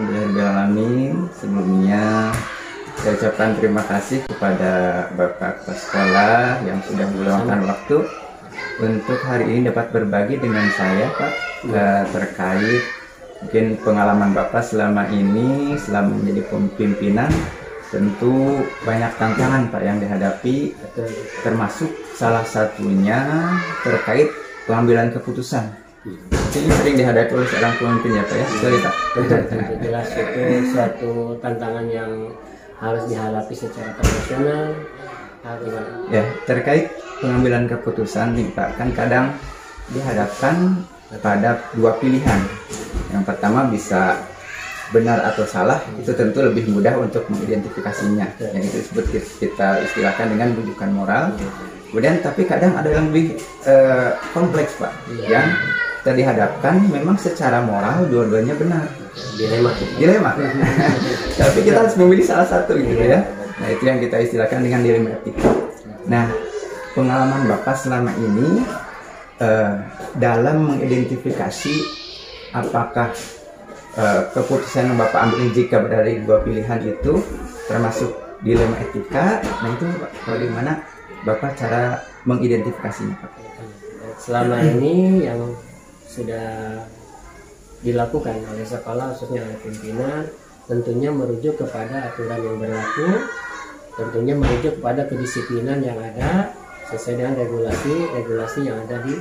Alhamdulillahirobbilalamin. Sebelumnya saya ucapkan terima kasih kepada Bapak Kepala Sekolah yang sudah meluangkan waktu untuk hari ini dapat berbagi dengan saya, Pak, terkait mungkin pengalaman Bapak selama ini selama menjadi pimpinan. Tentu banyak tantangan, Pak, yang dihadapi, termasuk salah satunya terkait pengambilan keputusan. Ini sering dihadapi oleh seorang pemimpin, ya Pak, ya? Pak. Jelas itu suatu tantangan yang harus dihadapi secara profesional. Ya, terkait pengambilan keputusan nih Pak, kan kadang dihadapkan pada dua pilihan. Yang pertama bisa benar atau salah, itu tentu lebih mudah untuk mengidentifikasinya. Yang itu disebut kita istilahkan dengan rujukan moral. Kemudian tapi kadang ada yang lebih kompleks, Pak, yang kita dihadapkan memang secara moral dua-duanya benar. Dilema. Tapi kita harus memilih salah satu gitu ya. Nah, itu yang kita istilahkan dengan dilema etika. Nah, pengalaman Bapak selama ini dalam mengidentifikasi apakah keputusan yang Bapak ambil jika dari dua pilihan itu termasuk dilema etika, nah itu bagaimana Bapak cara mengidentifikasinya, Pak? Selama ini yang sudah dilakukan oleh sekolah, khususnya oleh pimpinan, tentunya merujuk kepada aturan yang berlaku, tentunya merujuk kepada kedisiplinan yang ada sesuai dengan regulasi yang ada di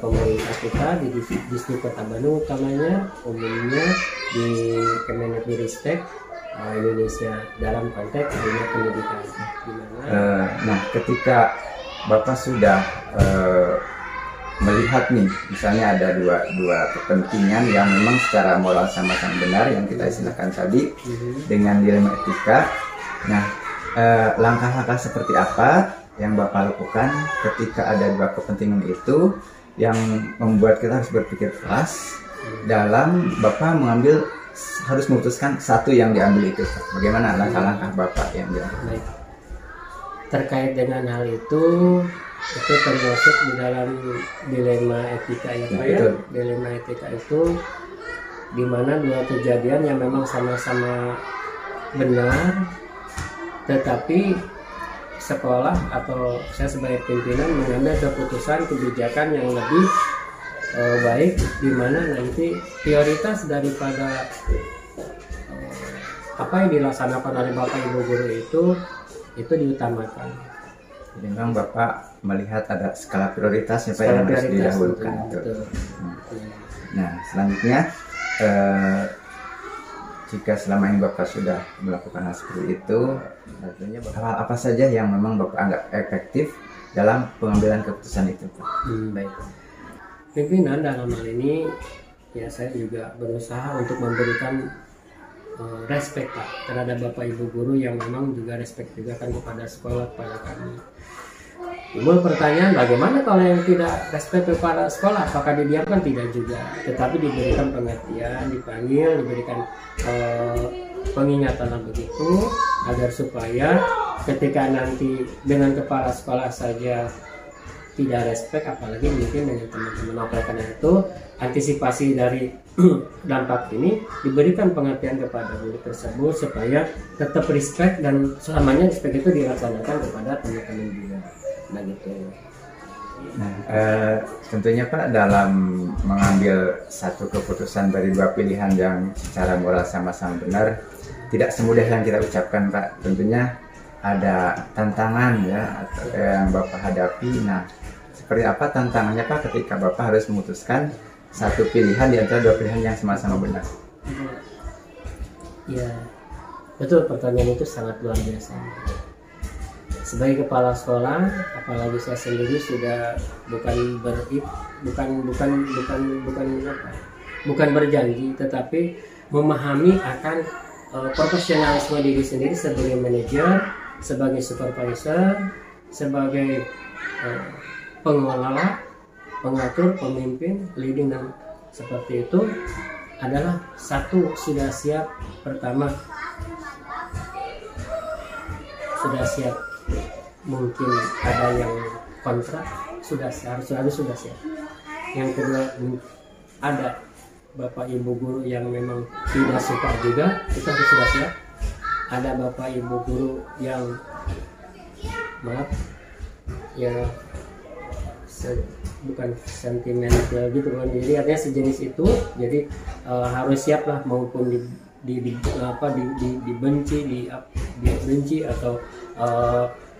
pemerintah kita, di Distrik Kota Bandung utamanya, umumnya di Kemendikbudristek Indonesia dalam konteks dunia pendidikan. Nah, ketika Bapak sudah melihat nih, misalnya ada dua kepentingan yang memang secara moral sama-sama benar yang kita istilahkan tadi dengan dilema etika. Nah, langkah-langkah seperti apa yang Bapak lakukan ketika ada dua kepentingan itu yang membuat kita harus berpikir keras dalam Bapak harus memutuskan satu yang diambil itu? Bagaimana langkah-langkah Bapak yang diambil? Terkait dengan hal itu termasuk di dalam dilema etika ya, Pak, ya. Dilema etika itu di mana dua kejadian yang memang sama-sama benar, tetapi sekolah atau saya sebagai pimpinan mengambil keputusan kebijakan yang lebih baik, di mana nanti prioritas daripada apa yang dilaksanakan oleh Bapak Ibu guru itu diutamakan. Jadi memang Bapak melihat ada skala prioritas ya Pak yang harus didahulukan. Nah, selanjutnya jika selama ini Bapak sudah melakukan hal seperti itu, artinya hal apa saja yang memang Bapak anggap efektif dalam pengambilan keputusan itu, Pak? Baik. Pimpinan dalam hal ini ya saya juga berusaha untuk memberikan respect, Pak, terhadap Bapak Ibu guru yang memang juga respect juga kan kepada sekolah, kepada kami. Timbul pertanyaan, bagaimana kalau yang tidak respect kepada sekolah? Apakah didiamkan? Tidak juga, tetapi diberikan pengertian, dipanggil, diberikan pengingatan begitu, agar supaya ketika nanti dengan kepala sekolah saja tidak respect, apalagi mungkin dengan teman-teman. Oleh karena itu, antisipasi dari dampak ini diberikan pengertian kepada guru tersebut supaya tetap respect, dan selamanya respect itu dilaksanakan kepada teman-teman juga. Nah gitu. Nah, tentunya Pak, dalam mengambil satu keputusan dari dua pilihan yang secara moral sama-sama benar, tidak semudah yang kita ucapkan, Pak. Tentunya ada tantangan ya yang Bapak hadapi. Nah, seperti apa tantangannya Pak ketika Bapak harus memutuskan satu pilihan di antara dua pilihan yang sama-sama benar? Ya, betul, pertanyaan itu sangat luar biasa. Sebagai kepala sekolah, apalagi saya sendiri sudah bukan berjanji, tetapi memahami akan profesionalisme diri sendiri sebagai manajer, sebagai supervisor, sebagai pengelola, pengatur, pemimpin, leading, dan seperti itu adalah satu, sudah siap. Pertama, sudah siap, mungkin ada yang kontra, sudah siap. Yang kedua, ada bapak ibu guru yang memang tidak suka juga, kita harus sudah siap. Ada bapak ibu guru yang maaf ya bukan sentimental gitu kan, jadi artinya sejenis itu. Jadi harus siap lah, maupun dibenci atau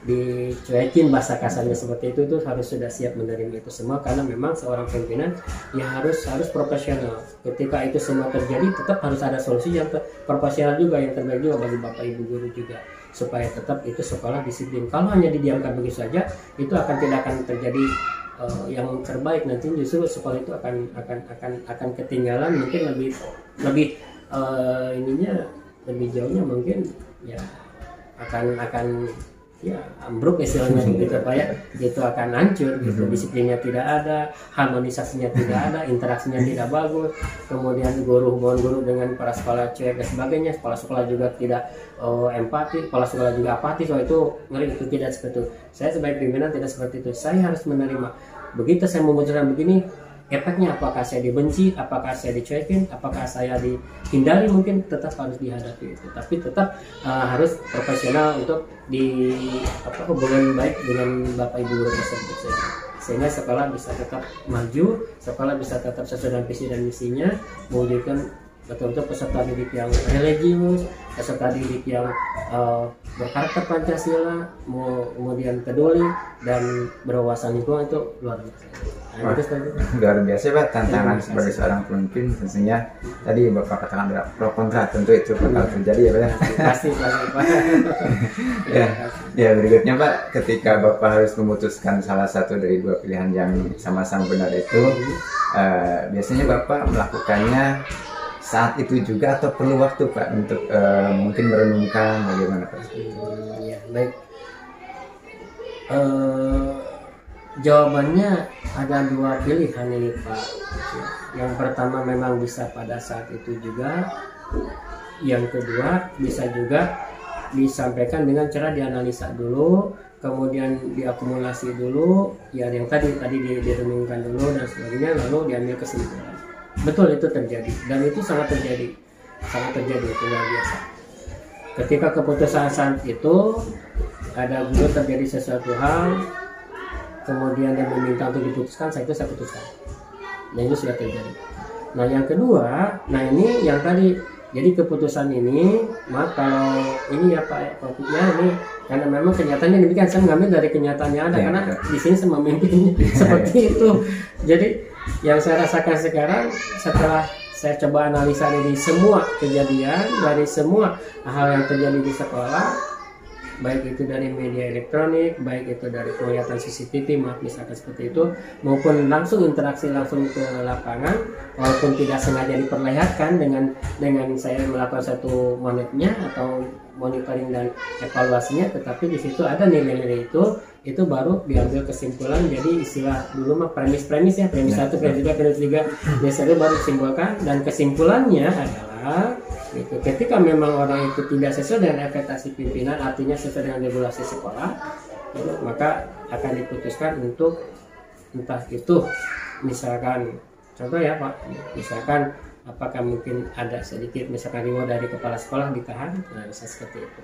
dicuekin, bahasa kasarnya seperti itu harus sudah siap menerima itu semua, karena memang seorang pimpinan ya harus profesional. Ketika itu semua terjadi, tetap harus ada solusi yang profesional juga, yang terbaik juga bagi bapak ibu guru juga, supaya tetap itu sekolah disiplin. Kalau hanya didiamkan begitu saja, itu tidak akan terjadi yang terbaik. Nanti justru sekolah itu akan ketinggalan, mungkin lebih lebih jauhnya mungkin ya akan ya ambruk istilahnya gitu Pak ya, itu akan hancur gitu. Disiplinnya tidak ada, harmonisasinya tidak ada, interaksinya tidak bagus, kemudian hubungan guru dengan para sekolah cuek dan sebagainya, kepala sekolah juga tidak empati, kepala sekolah juga apatis. Itu ngeri, itu tidak seperti itu. Saya sebagai pimpinan tidak seperti itu. Saya harus menerima, begitu saya memutuskan begini, efeknya apakah saya dibenci, apakah saya dicuekin, apakah saya dihindari, mungkin tetap harus dihadapi itu. Tapi tetap harus profesional untuk hubungan baik dengan bapak ibu guru tersebut, sehingga sekolah bisa tetap maju, sekolah bisa tetap sesuai dengan visi dan misinya, mewujudkan betul-betul peserta didik yang religius, peserta didik yang berkarakter Pancasila, kemudian peduli dan berwawasan lingkungan. Itu luar biasa. Wah, luar biasa Pak, tantangan sebagai seorang pemimpin. Tentunya tadi Bapak katakan ada pro kontra, tentu itu bakal terjadi ya Pak ya. Pasti Pak. Ya, berikutnya Pak, ketika Bapak harus memutuskan salah satu dari dua pilihan yang sama-sama benar itu, biasanya Bapak melakukannya saat itu juga atau perlu waktu Pak untuk mungkin merenungkan bagaimana Pak? Ya, baik. Jawabannya ada dua pilihan ini Pak. Yang pertama memang bisa pada saat itu juga. Yang kedua bisa juga disampaikan dengan cara dianalisa dulu, kemudian diakumulasi dulu, ya yang tadi direnungkan dulu dan sebagainya, lalu diambil kesimpulan. Betul, itu terjadi dan itu sangat terjadi itu luar biasa. Ketika keputusan saat itu ada guru terjadi sesuatu hal, kemudian dia meminta untuk diputuskan, saya putuskan. Nah itu sudah terjadi. Nah yang kedua, ini yang tadi, jadi keputusan ini, maaf kalau ini ya Pak, topiknya ini karena memang kenyataannya demikian, saya mengambil dari kenyataannya ada, karena di sini saya memimpinnya seperti itu. Jadi yang saya rasakan sekarang setelah saya coba analisa dari semua kejadian, dari semua hal yang terjadi di sekolah, baik itu dari media elektronik, baik itu dari penglihatan CCTV, maaf misalkan seperti itu, maupun langsung interaksi langsung ke lapangan, walaupun tidak sengaja diperlihatkan dengan saya melakukan satu monitnya atau monitoring dan evaluasinya, tetapi di situ ada nilai-nilai itu baru diambil kesimpulan. Jadi istilah dulu mah premis ya, premis 1, premis 2, premis 3, biasanya baru disimpulkan, dan kesimpulannya adalah gitu. Ketika memang orang itu tidak sesuai dengan ekspektasi pimpinan, artinya sesuai dengan regulasi sekolah, gitu, maka akan diputuskan untuk entah itu misalkan contoh ya Pak, misalkan apakah mungkin ada sedikit misalkan reward dari kepala sekolah ditahan, nah bisa seperti itu.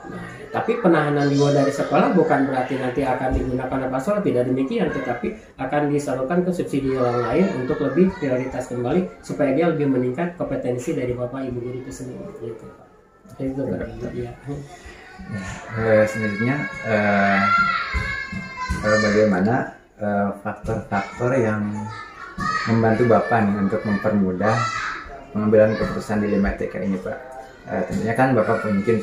Nah, tapi penahanan reward dari sekolah bukan berarti nanti akan digunakan apa sekolah, tidak demikian, tetapi akan disalurkan ke subsidi yang lain untuk lebih prioritas kembali supaya dia lebih meningkat kompetensi dari bapak ibu guru itu sendiri, gitu Pak. Itu Pak. Ya. Sebenarnya bagaimana faktor-faktor yang membantu Bapak nih untuk mempermudah pengambilan keputusan dilema TK ini Pak? Tentunya kan Bapak mungkin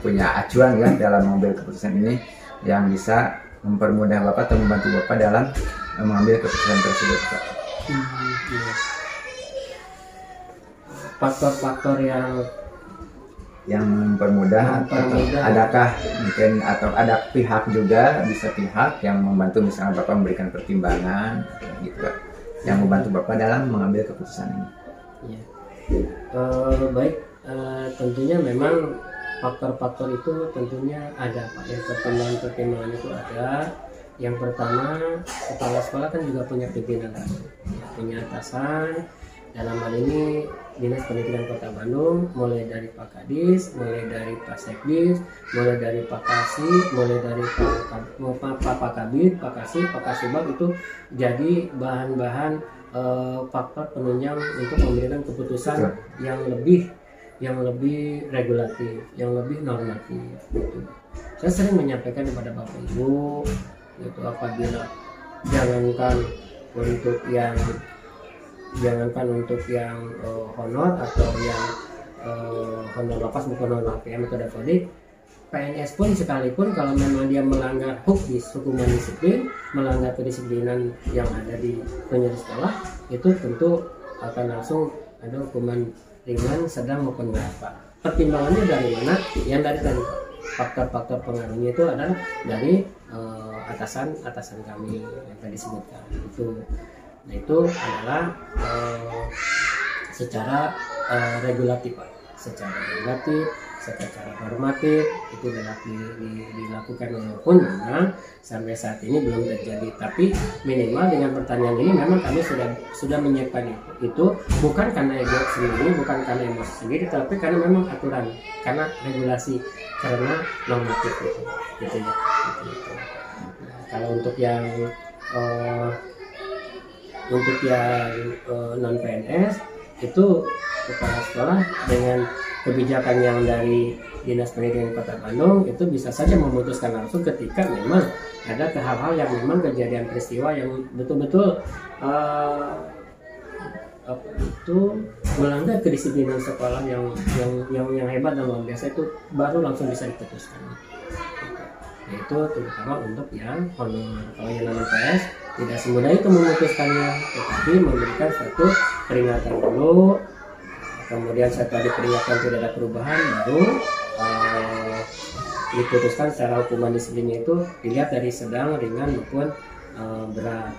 punya acuan kan dalam mengambil keputusan ini yang bisa mempermudah Bapak atau membantu Bapak dalam mengambil keputusan tersebut Pak. Faktor-faktor yang mempermudah, atau adakah mungkin atau ada pihak juga, bisa pihak yang membantu, misalnya Bapak memberikan pertimbangan gitu Pak, yang membantu Bapak dalam mengambil keputusan ini. Ya. Baik, tentunya memang faktor-faktor itu tentunya ada Pak. Yang pertimbangan itu ada. Yang pertama, kepala sekolah kan juga punya pimpinan, punya atasan, Dalam hal ini Dinas Pendidikan Kota Bandung, mulai dari Pak Kadis, mulai dari Pak Sekdis, mulai dari Pak Kasih, mulai dari Pak Kabid, Pak Kasih, Pak Kasubag, itu jadi bahan-bahan faktor penunjang untuk memberikan keputusan yang lebih regulatif, yang lebih normatif. Gitu. Saya sering menyampaikan kepada Bapak Ibu, itu apabila jangankan untuk yang honor atau yang honor lapas, bukan honor PM atau dapodik, PNS pun sekalipun kalau memang dia melanggar hukuman disiplin, melanggar kedisiplinan yang ada di penjara sekolah, itu tentu akan langsung ada hukuman ringan, sedang maupun berat. Pertimbangannya dari mana? Yang dari tadi faktor-faktor pengaruhnya itu adalah dari atasan kami yang tadi disebutkan itu. Nah, itu adalah secara regulatif, Pak. Secara regulatif, secara normatif itu dilakukan, walaupun memang sampai saat ini belum terjadi. Tapi minimal dengan pertanyaan ini memang kami sudah menyiapkan itu bukan karena ego sendiri, bukan karena emosi sendiri, tapi karena memang aturan, karena regulasi, karena normatif gitu ya. Nah, kalau untuk yang non PNS itu kepala sekolah dengan kebijakan yang dari Dinas Pendidikan Kota Bandung itu bisa saja memutuskan langsung ketika memang ada hal-hal yang memang kejadian peristiwa yang betul-betul itu melanggar kedisiplinan sekolah yang hebat dan luar biasa, itu baru langsung bisa diputuskan. Yaitu terutama untuk yang honor. Kalau yang non PS tidak semudah itu memutuskannya, tetapi memberikan suatu peringatan dulu, kemudian setelah diperingatkan tidak ada perubahan, baru diputuskan secara hukuman disiplinnya itu dilihat dari sedang, ringan maupun berat,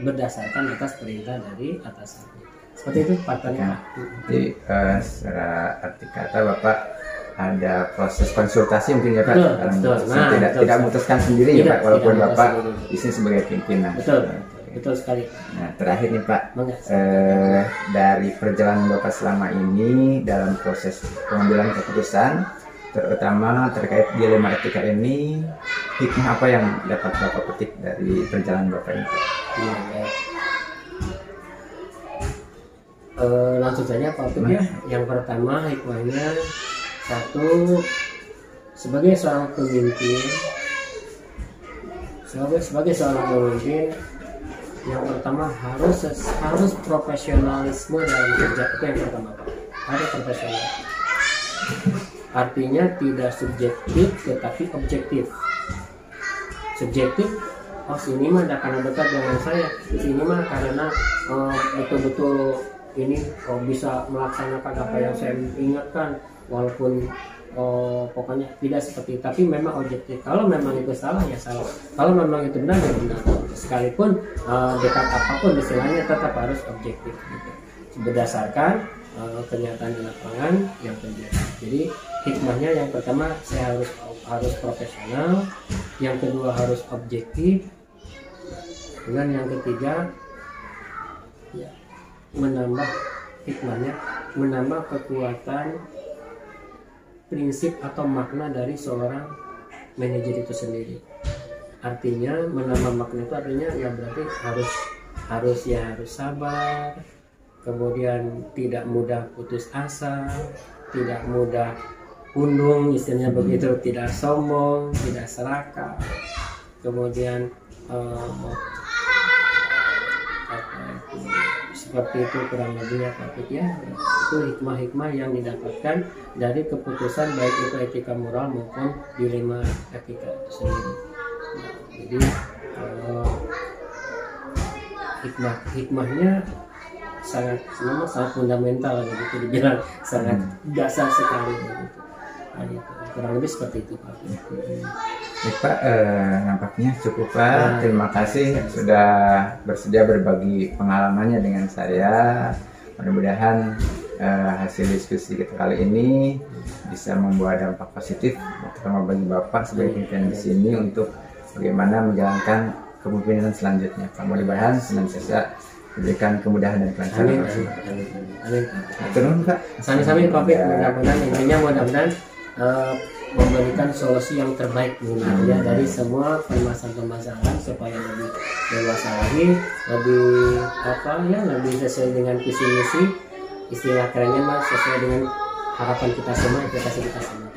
berdasarkan atas perintah dari atasan. Seperti itu patternnya. Jadi secara arti kata Bapak ada proses konsultasi mungkin ya Pak, tidak memutuskan sendiri ya Pak, walaupun Bapak di sini sebagai pimpinan. Betul sekali. Nah, terakhir nih Pak, dari perjalanan Bapak selama ini dalam proses pengambilan keputusan, terutama terkait dilema etika ini, hikmah apa yang dapat Bapak petik dari perjalanan Bapak ini? Langsung saja Pak Opik ya. Yang pertama hikmahnya, satu, sebagai seorang pemimpin, yang pertama harus profesionalisme dalam kerja. Itu yang pertama Pak, harus profesional. Artinya tidak subjektif tetapi objektif. Subjektif, oh sini mah karena dekat dengan saya, sini mah karena betul-betul ini bisa melaksanakan apa yang saya ingatkan, walaupun pokoknya tidak seperti itu, tapi memang objektif. Kalau memang itu salah ya salah, kalau memang itu benar ya benar, sekalipun dekat apapun istilahnya tetap harus objektif gitu. Berdasarkan kenyataan di lapangan yang terjadi. Jadi hikmahnya yang pertama saya harus profesional, yang kedua harus objektif, dan yang ketiga ya, menambah hikmahnya, menambah kekuatan prinsip atau makna dari seorang manajer itu sendiri. Artinya menambah makna itu artinya ya berarti harus sabar, kemudian tidak mudah putus asa, tidak mudah pundung istilahnya begitu, tidak sombong, tidak serakah, kemudian seperti itu kurang lebihnya Pak Pik ya. Itu hikmah-hikmah yang didapatkan dari keputusan baik itu etika moral maupun dilema etika itu sendiri. Jadi hikmahnya sangat fundamental gitu, dibilang sangat dasar sekali gitu. Kurang lebih seperti itu Pak. Baik Pak, nampaknya cukup Pak. Terima kasih sudah bersedia berbagi pengalamannya dengan saya. Mudah-mudahan hasil diskusi kita kali ini bisa membawa dampak positif, terutama bagi Bapak sebagai pimpinan di sini untuk bagaimana menjalankan kepemimpinan selanjutnya. Mudah-mudahan senantiasa diberikan kemudahan dan kelancaran. Amin, amin, amin, amin. Turun Pak. Sami-sami Pak, mudah-mudahan intinya mudah-mudahan memberikan solusi yang terbaik ya dari semua permasalahan supaya lebih dewasa lagi, lebih lebih sesuai dengan visi misi, istilah kerennya mah sesuai dengan harapan kita semua, ekspektasi kita semua.